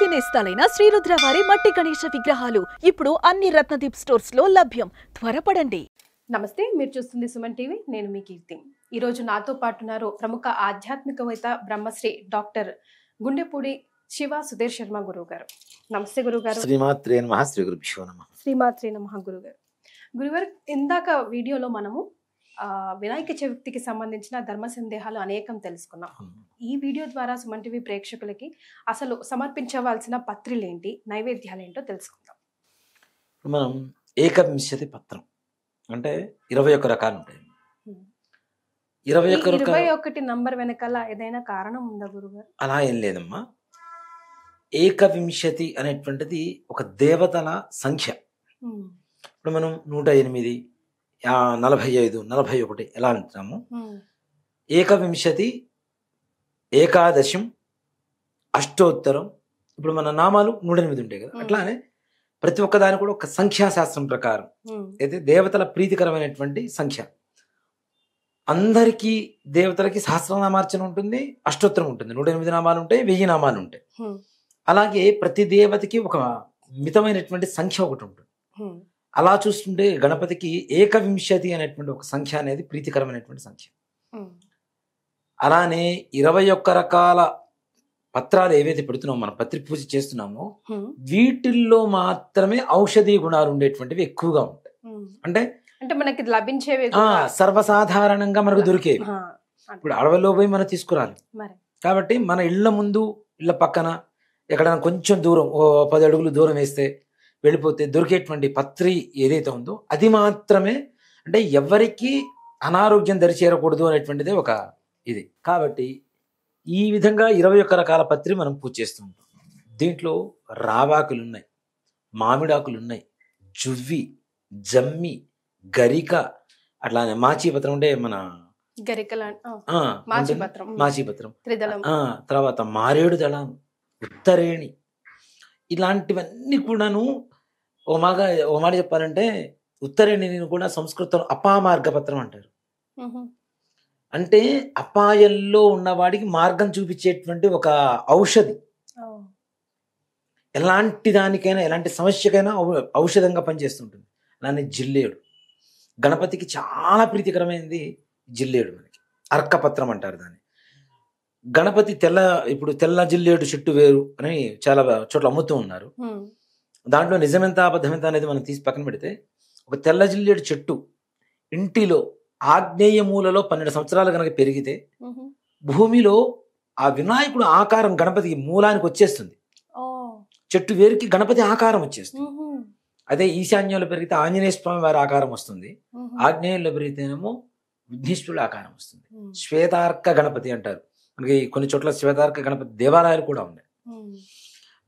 పూర్తి నేస్తాలైన శ్రీరుద్ర వారి మట్టి గణేశ విగ్రహాలు ఇప్పుడు అన్ని రత్నదీప్ స్టోర్స్ లో లభ్యం. త్వరపడండి. నమస్తే, మీరు చూస్తుంది సుమన్ టీవీ. నేను మీ కీర్తి. ఈరోజు నాతో పాటు ఉన్నారు ప్రముఖ ఆధ్యాత్మికవేత్త బ్రహ్మశ్రీ డాక్టర్ గుండెపూడి శివ సుధీర్ శర్మ గురువు గారు. నమస్తే గురుగారు. శ్రీమాత్రే నమః. శ్రీ గురుభ్యో నమః. శ్రీమాత్రే నమః గురుగారు. గురుగారు, ఇందాక వీడియోలో మనము వినాయక చవితికి సంబంధించిన ధర్మ సందేహాలు అనేకం తెలుసుకున్నాం. ఈ వీడియో ద్వారా సుమన్ టీవీ ప్రేక్షకులకి అసలు సమర్పించవలసిన పత్రులు ఏంటి, నైవేద్యాలు ఏంటో తెలుసుకుందాం. మనం ఏకవింశతి పత్రం అంటే 21 రకాలు ఉంటాయి. 21 నంబర్ వెనకాల ఏదైనా కారణం ఉందా గురుగారు? అలా ఏం లేదమ్మా. ఏకవింశతి అనేటువంటిది ఒక దేవతల సంఖ్య. ఇప్పుడు మనం 108, 45, 41 ఎలా అంటున్నాము. ఏకవింశతి, ఏకాదశం, అష్టోత్తరం. ఇప్పుడు మన నామాలు 108 ఉంటాయి కదా, అట్లానే ప్రతి ఒక్క దాని కూడా ఒక సంఖ్యాశాస్త్రం ప్రకారం అయితే దేవతల ప్రీతికరమైనటువంటి సంఖ్య. అందరికీ దేవతలకి సహస్రనామార్చన ఉంటుంది, అష్టోత్తరం ఉంటుంది, 108 నామాలు ఉంటాయి, 1000 నామాలు ఉంటాయి. అలాగే ప్రతి దేవతకి ఒక మితమైనటువంటి సంఖ్య ఒకటి ఉంటుంది. అలా చూస్తుంటే గణపతికి ఏకవింశతి అనేటువంటి ఒక సంఖ్య అనేది ప్రీతికరమైనటువంటి సంఖ్య. అలానే 21 రకాల పత్రాలు ఏవైతే పెడుతున్నామో, మనం పత్రి పూజ చేస్తున్నామో, వీటిల్లో మాత్రమే ఔషధీ గుణాలు ఉండేటువంటివి ఎక్కువగా ఉంటాయి. అంటే మనకి లభించేవి సర్వసాధారణంగా మనకు దొరికేవి. ఇప్పుడు అడవిలో పోయి మనం తీసుకురాలి కాబట్టి మన ఇళ్ల ముందు, ఇళ్ల పక్కన ఎక్కడైనా కొంచెం దూరం 10 అడుగులు దూరం వేస్తే వెళ్ళిపోతే దొరికేటువంటి పత్రి ఏదైతే ఉందో అది మాత్రమే. అంటే ఎవరికి అనారోగ్యం దరిచేరకూడదు అనేటువంటిదే ఒక ఇది. కాబట్టి ఈ విధంగా 21 రకాల పత్రి మనం పూజ చేస్తూ ఉంటాం. దీంట్లో రావాకులు ఉన్నాయి, మామిడాకులు ఉన్నాయి, జువ్వి, జమ్మి, గరిక, అట్లానే మాచీపత్రం అంటే మన మాచీపత్రం, తర్వాత మారేడు దళం, ఉత్తరేణి, ఇలాంటివన్నీ కూడాను. ఓ మాట చెప్పాలంటే ఉత్తరేణిని కూడా సంస్కృతంలో అపామార్గపత్రం అంటారు. అంటే అపాయంలో ఉన్నవాడికి మార్గం చూపించేటువంటి ఒక ఔషధి. ఎలాంటి దానికైనా, ఎలాంటి సమస్యకైనా ఔషధంగా పనిచేస్తుంటుంది. అలానే జిల్లేడు, గణపతికి చాలా ప్రీతికరమైనది జిల్లేడు. మనకి అర్కపత్రం అంటారు దాన్ని. గణపతి ఇప్పుడు తెల్ల జిల్లేడు చెట్టు వేరు అని చాలా చోట్ల అమ్ముతూ ఉన్నారు. దాంట్లో నిజమెంత అబద్ధమెంత అనేది మనం తీసి పక్కన పెడితే, ఒక తెల్ల జిల్లేడు చెట్టు ఇంటిలో ఆగ్నేయ మూలలో 12 సంవత్సరాలు కనుక పెరిగితే భూమిలో ఆ వినాయకుడు ఆకారం గణపతికి మూలానికి వచ్చేస్తుంది. చెట్టు వేరుకి గణపతి ఆకారం వచ్చేస్తుంది. అదే ఈశాన్యంలో పెరిగితే ఆంజనేయ స్వామి వారి ఆకారం వస్తుంది, ఆగ్నేయంలో పెరిగితేనేమో విఘ్నేశ్వరుడు ఆకారం వస్తుంది. శ్వేతార్క గణపతి అంటారు. మనకి కొన్ని చోట్ల శ్వేతార్క గణపతి దేవాలయాలు కూడా ఉన్నాయి.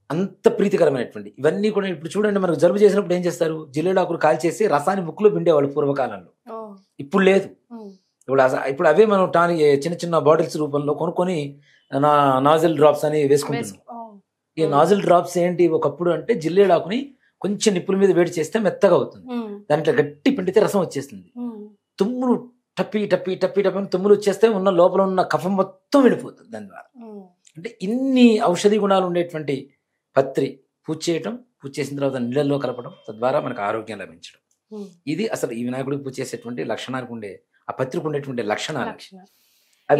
అంత ప్రీతికరమైనటువంటి ఇవన్నీ కూడా. ఇప్పుడు చూడండి, మనకు జలుబు చేసినప్పుడు ఏం చేస్తారు, జిల్లేడాకులు కాల్చేసి రసాన్ని ముక్కులో పిండేవాళ్ళు పూర్వకాలంలో. ఇప్పుడు లేదు. ఇప్పుడు అవే మనం చిన్న చిన్న బాటిల్స్ రూపంలో కొనుక్కొని నాజిల్ డ్రాప్స్ అని వేసుకుంటున్నాం. ఈ నాజిల్ డ్రాప్స్ ఏంటి ఒకప్పుడు అంటే, జిల్లేడాకుని కొంచెం నిప్పుల మీద వేడి చేస్తే మెత్తగా అవుతుంది, దాంట్లో గట్టి పిండితే రసం వచ్చేస్తుంది. తుమ్ములు టప్పి టప్పి టప్పి టప్పి తుమ్ములు వచ్చేస్తే ఉన్న లోపల ఉన్న కఫం మొత్తం వెళ్ళిపోతుంది దాని ద్వారా. అంటే ఇన్ని ఔషధి గుణాలు ఉండేటువంటి పత్రి పూజ చేయటం, పూజ చేసిన తర్వాత నీళ్ళల్లో కలపడం, తద్వారా మనకు ఆరోగ్యం లభించడం. ఇది అసలు ఈ వినాయకుడికి పూజ చేసేటువంటి లక్షణానికి ఉండే, ఆ పత్రికి ఉండేటువంటి లక్షణాలు.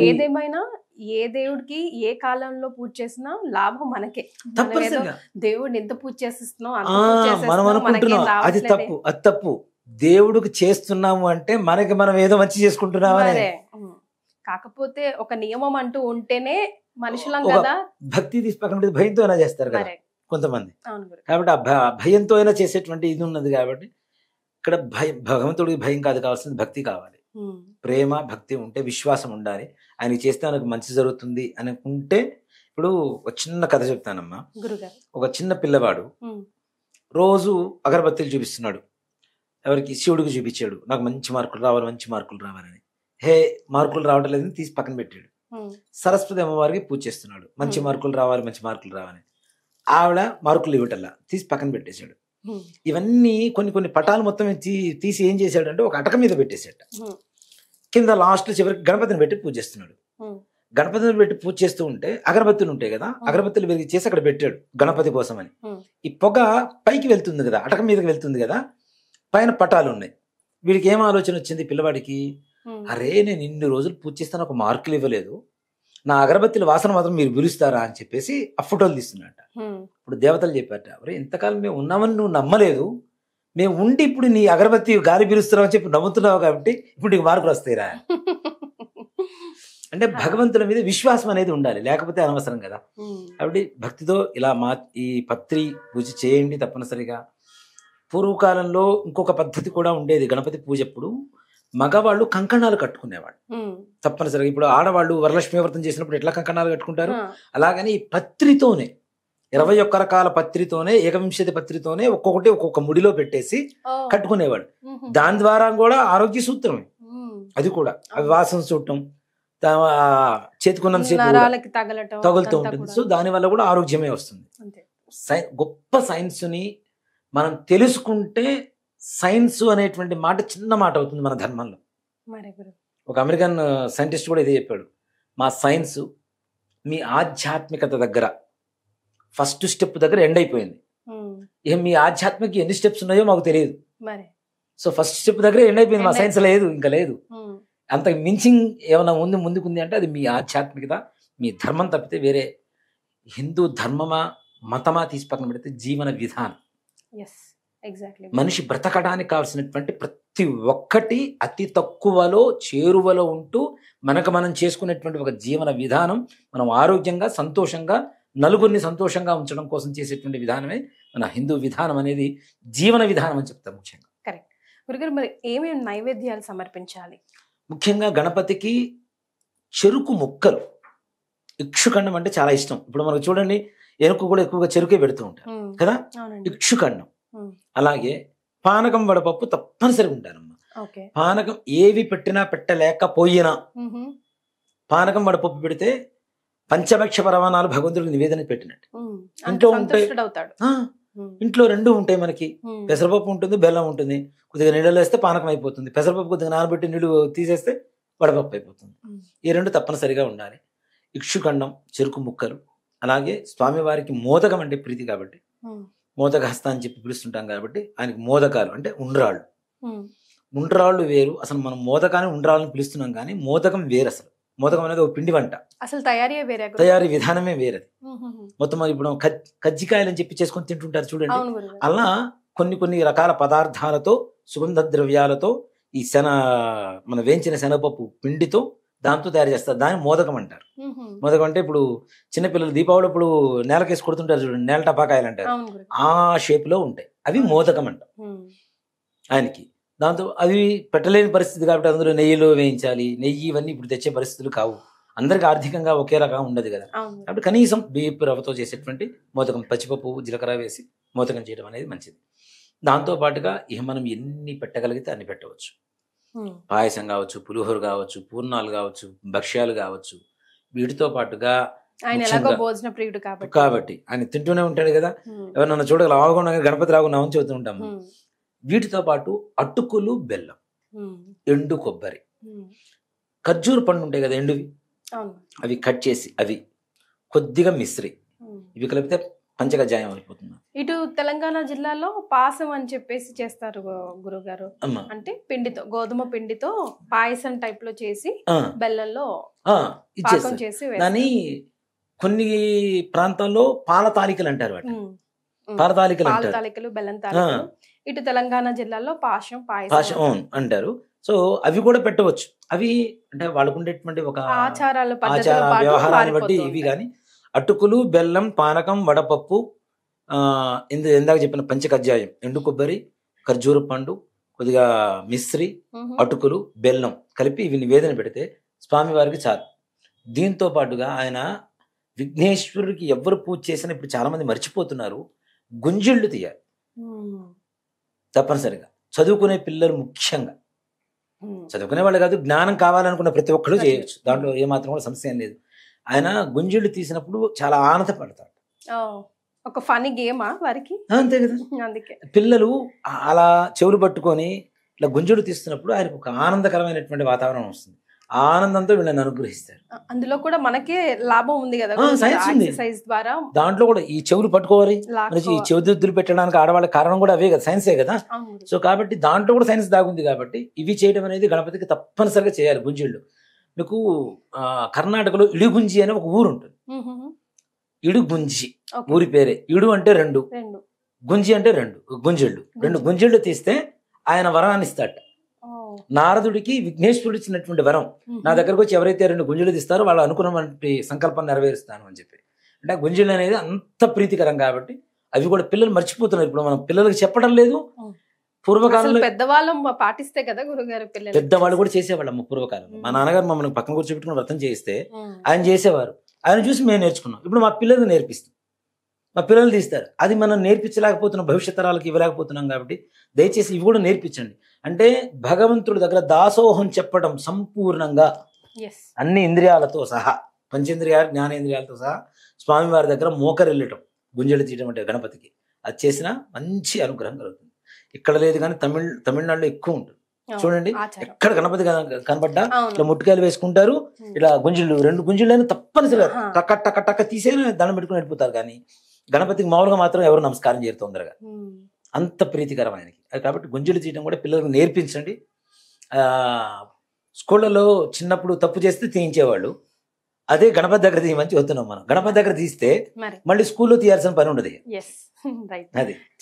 ఏదేమైనా ఏ దేవుడికి ఏ కాలంలో పూజ చేసినా లాభం మనకే. దేవుడిని ఎంత పూజ చేస్తున్నాం మనం అనుకుంటున్నాం, అది తప్పు. అది తప్పు. దేవుడికి చేస్తున్నాము అంటే మనకి మనం ఏదో మంచి చేసుకుంటున్నామనే. కాకపోతే ఒక నియమం అంటూ ఉంటేనే మనుషులం కదా. భక్తి తీసి పక్కన భయంతో అయినా చేస్తారు కదా కొంతమంది. కాబట్టి ఆ భయంతో అయినా చేసేటువంటి ఇది ఉన్నది. కాబట్టి ఇక్కడ భగవంతుడికి భయం కాదు, కావాల్సింది భక్తి కావాలి. ప్రేమ, భక్తి ఉంటే, విశ్వాసం ఉండాలి. ఆయనకి చేస్తే మనకు మంచి జరుగుతుంది అనుకుంటే. ఇప్పుడు ఒక చిన్న కథ చెప్తానమ్మా. ఒక చిన్న పిల్లవాడు రోజు అగరబత్తీలు చూపిస్తున్నాడు. ఎవరికి? శివుడికి చూపించాడు. నాకు మంచి మార్కులు రావాలి, మంచి మార్కులు రావాలని. మార్కులు రావటం లేదని తీసి పక్కన పెట్టాడు. సరస్వతి అమ్మవారికి పూజ చేస్తున్నాడు. మంచి మార్కులు రావాలి, మంచి మార్కులు రావాలి. ఆవిడ మార్కులు ఇవ్వటల్లా, తీసి పక్కన పెట్టేశాడు. ఇవన్నీ కొన్ని పటాలు మొత్తం తీసి ఏం చేశాడు అంటే ఒక అటక మీద పెట్టేశాడు. కింద లాస్ట్ చివరికి గణపతిని పెట్టి పూజిస్తున్నాడు. గణపతిని పెట్టి పూజ చేస్తూ ఉంటే అగరబత్తులు ఉంటాయి కదా, అగరబత్తులు వెలిగి చేసి అక్కడ పెట్టాడు గణపతి కోసం అని. ఈ పొగ పైకి వెళ్తుంది కదా, అటక మీదకి వెళ్తుంది కదా, పైన పటాలు ఉన్నాయి. వీడికి ఏం ఆలోచన వచ్చింది పిల్లవాడికి, అరే నేను ఇన్ని రోజులు పూజ చేస్తాను ఒక మార్కులు ఇవ్వలేదు, నా అగరబత్తుల వాసన మాత్రం మీరు పిలుస్తారా అని చెప్పేసి ఆ ఫోటోలు తీస్తున్నట్ట. ఇప్పుడు దేవతలు చెప్పారట, అరే ఇంతకాలం మేము ఉన్నామని నువ్వు నమ్మలేదు, మేము ఉండి ఇప్పుడు నీ అగరబత్తి గాలి పిలుస్తున్నావు అని చెప్పి నమ్ముతున్నావు కాబట్టి ఇప్పుడు నీకు మార్కులు వస్తాయిరా. అంటే భగవంతుల మీద విశ్వాసం అనేది ఉండాలి, లేకపోతే అనవసరం కదా. కాబట్టి భక్తితో ఇలా ఈ పత్రి పూజ చేయండి తప్పనిసరిగా. పూర్వకాలంలో ఇంకొక పద్ధతి కూడా ఉండేది, గణపతి పూజ అప్పుడు మగవాళ్ళు కంకణాలు కట్టుకునేవాళ్ళు తప్పనిసరిగా. ఇప్పుడు ఆడవాళ్ళు వరలక్ష్మి వ్రతం చేసినప్పుడు ఎట్లా కంకణాలు కట్టుకుంటారు, అలాగని ఈ పత్రితోనే 21 రకాల పత్రితోనే, 21 పత్రితోనే ఒక్కొక్కటి ఒక్కొక్క ముడిలో పెట్టేసి కట్టుకునేవాళ్ళు. దాని ద్వారా కూడా ఆరోగ్య సూత్రమే అది కూడా. అవి వాసన చూడటం, చేతికున్నంత సేపు తగులుతూ ఉంటుంది. సో దాని వల్ల కూడా ఆరోగ్యమే వస్తుంది. గొప్ప సైన్స్ ని మనం తెలుసుకుంటే సైన్స్ అనేటువంటి మాట చిన్న మాట అవుతుంది మన ధర్మంలో. ఒక అమెరికన్ సైంటిస్ట్ కూడా ఇదే చెప్పాడు, మా సైన్స్ మీ ఆధ్యాత్మికత దగ్గర ఫస్ట్ స్టెప్ దగ్గర ఎండ్ అయిపోయింది, ఇక మీ ఆధ్యాత్మిక ఎన్ని స్టెప్స్ ఉన్నాయో మాకు తెలియదు. సో ఫస్ట్ స్టెప్ దగ్గర ఎండ్ అయిపోయింది, మా సైన్స్ లేదు, ఇంకా లేదు. అంత మించింగ్ ఏమైనా ముందుకుంది అంటే అది మీ ఆధ్యాత్మికత, మీ ధర్మం తప్పితే వేరే హిందూ ధర్మమా మతమా తీసి పక్కన పెడితే జీవన విధానం. మనిషి బ్రతకడానికి కావాల్సినటువంటి ప్రతి ఒక్కటి అతి తక్కువలో చేరువలో ఉంటూ మనకు మనం చేసుకునేటువంటి ఒక జీవన విధానం. మనం ఆరోగ్యంగా సంతోషంగా నలుగురిని సంతోషంగా ఉంచడం కోసం చేసేటువంటి విధానమే మన హిందూ విధానం అనేది జీవన విధానం అని చెప్తాం. ముఖ్యంగా కరెక్ట్ గురుగారు. మరి ఏమేమి నైవేద్యాలు సమర్పించాలి? ముఖ్యంగా గణపతికి చెరుకు ముక్కలు, ఇక్షుఖండం అంటే చాలా ఇష్టం. ఇప్పుడు మనకు చూడండి ఎనుకు కూడా ఎక్కువగా చెరుకే పెడుతూ ఉంటారు కదా, ఇక్షుఖండం. అలాగే పానకం వడపప్పు తప్పనిసరిగా ఉంటారమ్మా. పానకం ఏవి పెట్టినా పెట్టలేకపోయినా పానకం వడపప్పు పెడితే పంచభక్ష పరమాణాలు భగవంతుడికి నివేదన పెట్టినట్టు. ఇంట్లో ఉంటాయి, ఇంట్లో రెండు ఉంటాయి మనకి, పెసరపప్పు ఉంటుంది, బెల్లం ఉంటుంది. కొద్దిగా నీళ్ళలో వేస్తే పానకం అయిపోతుంది, పెసరపప్పు కొద్దిగా నానబెట్టి నీళ్ళు తీసేస్తే వడపప్పు అయిపోతుంది. ఈ రెండు తప్పనిసరిగా ఉండాలి. ఇక్షుఖండం, చెరుకు ముక్కలు. అలాగే స్వామివారికి మోదకం అంటే ప్రీతి కాబట్టి మోదక హస్త అని చెప్పి పిలుస్తుంటాం కాబట్టి ఆయనకి మోదకాలు అంటే ఉండ్రాళ్ళు. ఉండ్రాళ్ళు వేరు, అసలు మనం మోదకాన్ని ఉండ్రాళ్ళని పిలుస్తున్నాం కానీ మోదకం వేరు. అసలు మోదకం అనేది ఒక పిండి వంట, అసలు తయారీ విధానమే వేరేది. మొత్తం ఇప్పుడు కజ్జికాయలు అని చెప్పి చేసుకొని తింటుంటారు చూడండి, అలా కొన్ని రకాల పదార్థాలతో సుగంధ ద్రవ్యాలతో ఈ మన వేయించిన శనగపప్పు పిండితో దాంతో తయారు చేస్తారు. దాన్ని మోదకం అంటారు. మోదకం అంటే ఇప్పుడు చిన్నపిల్లలు దీపావళి ఇప్పుడు నేలకేసి కొడుతుంటారు చూడండి, నేల టపాకాయలు అంటారు, ఆ షేప్ లో ఉంటాయి, అవి మోదకం అంటారు ఆయనకి. దాంతో అవి పెట్టలేని పరిస్థితి కాబట్టి అందులో నెయ్యిలో వేయించాలి. నెయ్యి ఇవన్నీ ఇప్పుడు తెచ్చే పరిస్థితులు కావు, అందరికి ఆర్థికంగా ఒకే రకంగా ఉండదు కదా. కాబట్టి కనీసం బియ్యపు రవ్వతో చేసేటువంటి మోదకం, పచ్చిపప్పు జీలకర్ర వేసి మోదకం చేయడం అనేది మంచిది. దాంతో పాటుగా ఇక మనం ఎన్ని పెట్టగలిగితే అన్ని పెట్టవచ్చు. పాయసం కావచ్చు, పులిహోర కావచ్చు, పూర్ణాలు కావచ్చు, భక్ష్యాలు కావచ్చు. వీటితో పాటుగా కాబట్టి ఆయన తింటూనే ఉంటాడు కదా, ఎవరన్నా చూడగల ఆవకుండా గణపతి రాకుండా చెబుతూ ఉంటాము. వీటితో పాటు అటుకులు, బెల్లం, ఎండు కొబ్బరి, ఖర్జూర పండు ఉంటాయి కదా ఎండువి, అవి కట్ చేసి అవి కొద్దిగా మిశ్రి, ఇవి కలిపితే పంచకజ్జాయం అయిపోతుంది. ఇటు తెలంగాణ జిల్లాలో పాసం అని చెప్పేసి చేస్తారు గురుగారు, అంటే పిండితో, గోధుమ పిండితో పాయసం టైప్ లో చేసి బెల్లంలో పాకం చేసి. దాని కొన్ని ప్రాంతాల్లో పాల తాలికలు అంటారు, వాటి పాల తాలికలు, బెల్లం తాలికలు. ఇటు తెలంగాణ జిల్లాలో పాయసం అంటారు. సో అవి కూడా పెట్టవచ్చు. అవి అంటే వాళ్ళకు ఉండేటువంటి ఒక ఆచార వ్యవహారాన్ని బట్టి ఇవి. కానీ అటుకులు, బెల్లం, పానకం, వడపప్పు, ఇందాక చెప్పిన పంచకజ్జాయం, ఎండు కొబ్బరి, ఖర్జూర పండు, కొద్దిగా మిశ్రి, అటుకులు, బెల్లం కలిపి ఇవి నివేదన పెడితే స్వామివారికి చాలు. దీంతో పాటుగా ఆయన విఘ్నేశ్వరుడికి ఎవరు పూజ చేసినా ఇప్పుడు చాలా మంది మర్చిపోతున్నారు, గుంజిళ్ళు తీయాలి తప్పనిసరిగా. చదువుకునే పిల్లలు ముఖ్యంగా, చదువుకునే వాళ్ళు కాదు, జ్ఞానం కావాలనుకున్న ప్రతి ఒక్కరు చేయొచ్చు, దాంట్లో ఏమాత్రం కూడా సమస్య ఏం లేదు. ఆయన గుంజిళ్ళు తీసినప్పుడు చాలా ఆనందపడతాడు. ఒక ఫనీ గేమా వారికి, అంతే కదా. పిల్లలు అలా చెవులు పట్టుకొని ఇట్లా గుంజిళ్ళు తీస్తున్నప్పుడు ఆయనకు ఒక ఆనందకరమైనటువంటి వాతావరణం వస్తుంది. ఆ ఆనందంతో వీళ్ళని అనుగ్రహిస్తాడు. అందులో కూడా మనకే లాభం ఉంది కదా, సైన్స్ ఉంది ఎక్సర్సైజ్ ద్వారా. దాంట్లో కూడా ఈ చెవులు పట్టుకోవాలి, ఈ చెవిదిద్దులు పెట్టడానికి ఆడవాళ్ళ కారణం కూడా అవే కదా, సైన్సే కదా. సో కాబట్టి దాంట్లో కూడా సైన్స్ దాగుంది కాబట్టి ఇవి చేయడం అనేది గణపతికి తప్పనిసరిగా చేయాలి. గుంజిళ్ళు మీకు కర్ణాటకలో ఇడుగుంజి అనే ఒక ఊరు ఉంటుంది. ఇడుగుంజి ఊరి పేరే. ఇడు అంటే 2, గుంజి అంటే 2 గుంజిళ్ళు. 2 గుంజిళ్ళు తీస్తే ఆయన వరాన్ని ఇస్తాడు. నారదుడికి విఘ్నేశ్వరుడు ఇచ్చినటువంటి వరం, నా దగ్గరకు వచ్చి ఎవరైతే 2 గుంజిళ్ళు తీస్తారో వాళ్ళు అనుకున్నటువంటి సంకల్పం నెరవేరుస్తాను అని చెప్పి. అంటే ఆ గుంజిళ్ళు అనేది అంత ప్రీతికరం కాబట్టి అవి కూడా పిల్లలు మర్చిపోతున్నారు. ఇప్పుడు మనం పిల్లలకి చెప్పడం లేదు. పూర్వకాలంలో పెద్దవాళ్ళు పాటిస్తే కదా గురుగారు, పెద్దవాళ్ళు కూడా చేసేవాళ్ళం. పూర్వకాలంలో మా నాన్నగారు మమ్మల్ని పక్కన కూర్చోబెట్టుకుని వ్రతం చేయిస్తే ఆయన చేసేవారు. ఆయన చూసి మేము నేర్చుకున్నాం. ఇప్పుడు మా పిల్లలకు నేర్పిస్తాం, మా పిల్లలు తీస్తారు. అది మనం నేర్పించలేకపోతున్నాం, భవిష్యత్ తరాలకు ఇవ్వలేకపోతున్నాం. కాబట్టి దయచేసి ఇవి కూడా నేర్పించండి. అంటే భగవంతుడి దగ్గర దాసోహం చెప్పడం సంపూర్ణంగా అన్ని ఇంద్రియాలతో సహా, పంచేంద్రియాలు జ్ఞానేంద్రియాలతో సహా స్వామివారి దగ్గర మోకరిల్లటం, గుంజలు తీయడం అంటే గణపతికి అది చేసిన మంచి అనుగ్రహం కలుగుతుంది. ఇక్కడ లేదు కానీ తమిళనాడులో ఎక్కువ ఉంటుంది. చూడండి, ఎక్కడ గణపతి కనబడ్డా ఇట్లా ముట్టుకాయలు వేసుకుంటారు, ఇట్లా గుంజిళ్ళు 2 గుంజిళ్ళైనా తప్పనిసరిగా టక్క టక్క టక్క తీసేసి దండం పెట్టుకుని వెళ్ళిపోతారు. కానీ గణపతికి మామూలుగా మాత్రం ఎవరు నమస్కారం చేయరు తొందరగా, అంత ప్రీతికరం ఆయనకి. కాబట్టి గుంజిళ్ళు తీయడం కూడా పిల్లలకు నేర్పించండి. స్కూళ్ళలో చిన్నప్పుడు తప్పు చేస్తే తీయించేవాళ్ళు, అదే గణపతి దగ్గర తీయమని చెబుతున్నాం మనం. గణపతి దగ్గర తీస్తే మళ్ళీ స్కూల్లో తీయాల్సిన పని ఉండదు.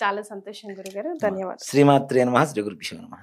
చాలా సంతోషం గురుగారు, ధన్యవాదాలు. శ్రీమాత్రే నమః, శ్రీ గురుభ్యో నమః.